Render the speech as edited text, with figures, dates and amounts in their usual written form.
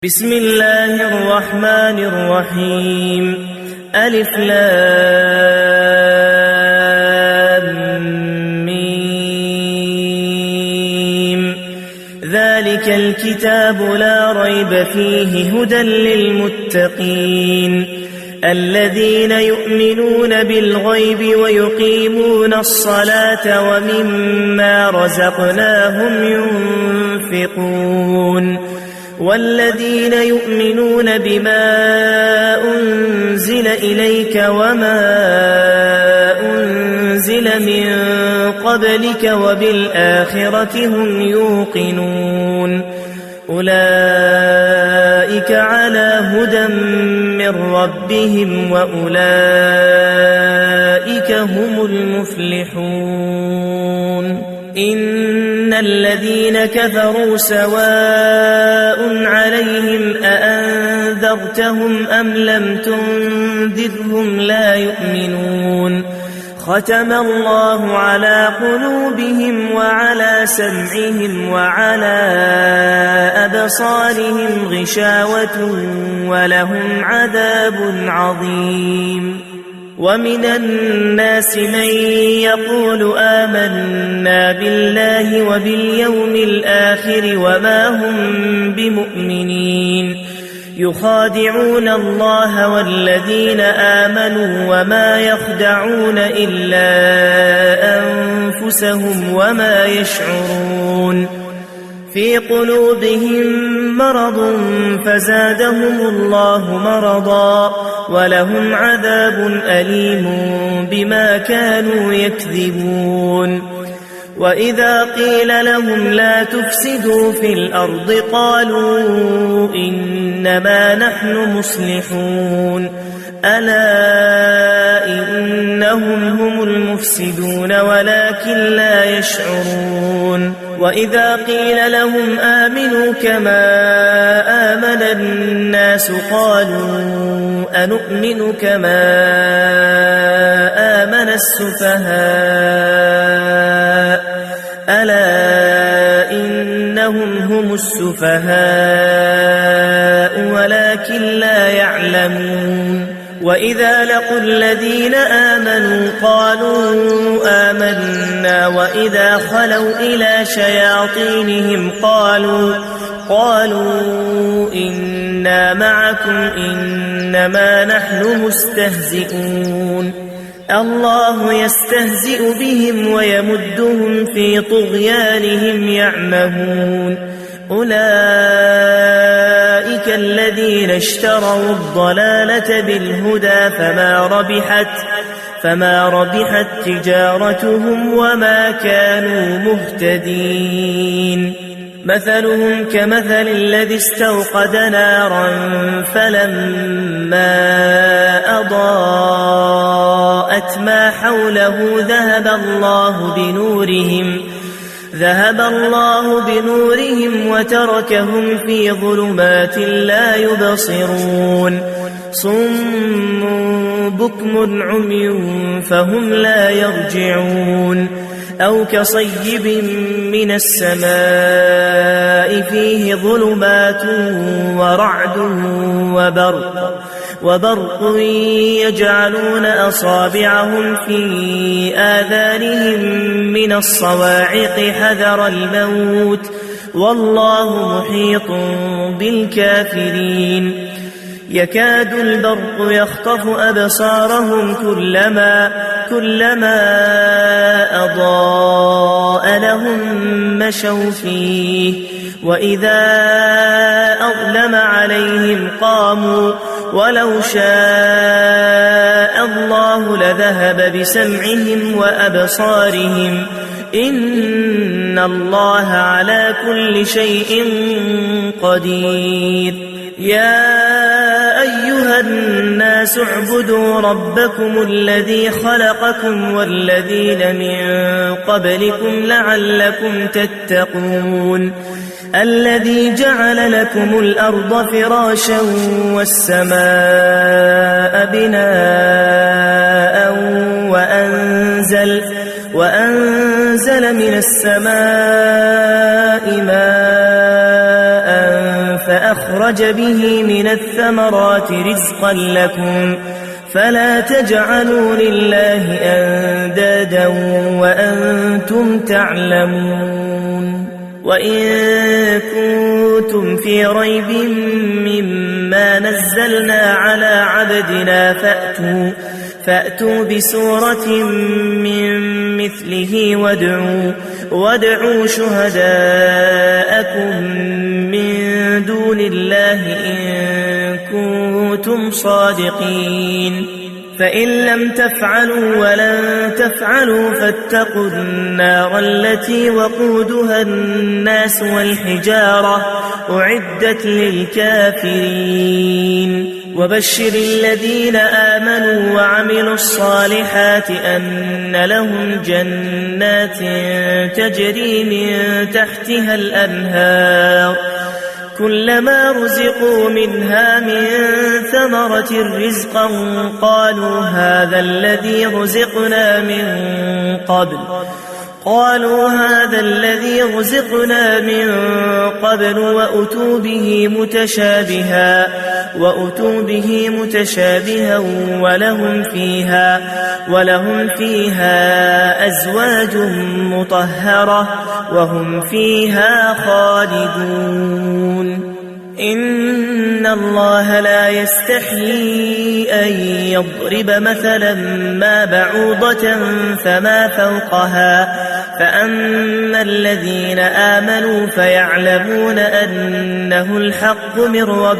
بسم الله الرحمن الرحيم ألف لام ميم ذلك الكتاب لا ريب فيه هدى للمتقين الذين يؤمنون بالغيب ويقيمون الصلاة ومما رزقناهم ينفقون والذين يؤمنون بما أنزل إليك وما أنزل من قبلك وبالآخرة هم يوقنون أولئك على هدى من ربهم وأولئك هم المفلحون إن الذين كفروا سواء عليهم أأنذرتهم أم لم تنذرهم لا يؤمنون ختم الله على قلوبهم وعلى سمعهم وعلى أبصارهم غشاوة ولهم عذاب عظيم ومن الناس من يقول آمنا بالله وباليوم الآخر وما هم بمؤمنين يخادعون الله والذين آمنوا وما يخدعون إلا أنفسهم وما يشعرون في قلوبهم مرض فزادهم الله مرضا ولهم عذاب أليم بما كانوا يكذبون وإذا قيل لهم لا تفسدوا في الأرض قالوا إنما نحن مصلحون ألا إنهم هم المفسدون ولكن لا يشعرون وإذا قيل لهم آمنوا كما آمن الناس قالوا أنؤمن كما آمن السفهاء ألا إنهم هم السفهاء ولكن لا يعلمون وإذا لقوا الذين آمنوا قالوا آمنا وإذا خلوا إلى شياطينهم قالوا إنا معكم إنما نحن مستهزئون الله يستهزئ بهم ويمدهم في طغيانهم يعمهون أولئك الذين اشتروا الضلالة بالهدى فما ربحت تجارتهم وما كانوا مهتدين مثلهم كمثل الذي استوقد نارا فلما أضاءت ما حوله ذهب الله بنورهم وتركهم في ظلمات لا يبصرون صم بكم عمي فهم لا يرجعون أو كصيب من السماء فيه ظلمات ورعد وبرق يجعلون أصابعهم في آذانهم من الصواعق حذر الموت والله محيط بالكافرين يكاد البرق يخطف أبصارهم كلما أضاء لهم مشوا فيه وإذا أظلم عليهم قاموا ولو شاء الله لذهب بسمعهم وأبصارهم إن الله على كل شيء قدير يا أيها الناس اعبدوا ربكم الذي خلقكم والذين من قبلكم لعلكم تتقون الذي جعل لكم الأرض فراشا والسماء بناء وأنزل من السماء ماء فأخرج به من الثمرات رزقا لكم فلا تجعلوا لله أندادا وأنتم تعلمون وإن كنتم في ريب مما نزلنا على عبدنا فأتوا بسورة من مثله وادعوا شهداءكم من دون الله إن كنتم صادقين فإن لم تفعلوا ولن تفعلوا فاتقوا النار التي وقودها الناس والحجارة أعدت للكافرين وبشر الذين آمنوا وعملوا الصالحات أن لهم جنات تجري من تحتها الأنهار كلما رزقوا منها من ثمرة رزقا قالوا هذا الذي رزقنا من قبل وأتوا به متشابها ولهم فيها أزواج مطهرة وهم فيها خالدون إن الله لا يستحيي أن يضرب مثلا ما بعوضة فما فوقها فأما الذين آمنوا فيعلمون أنه الحق من ربهم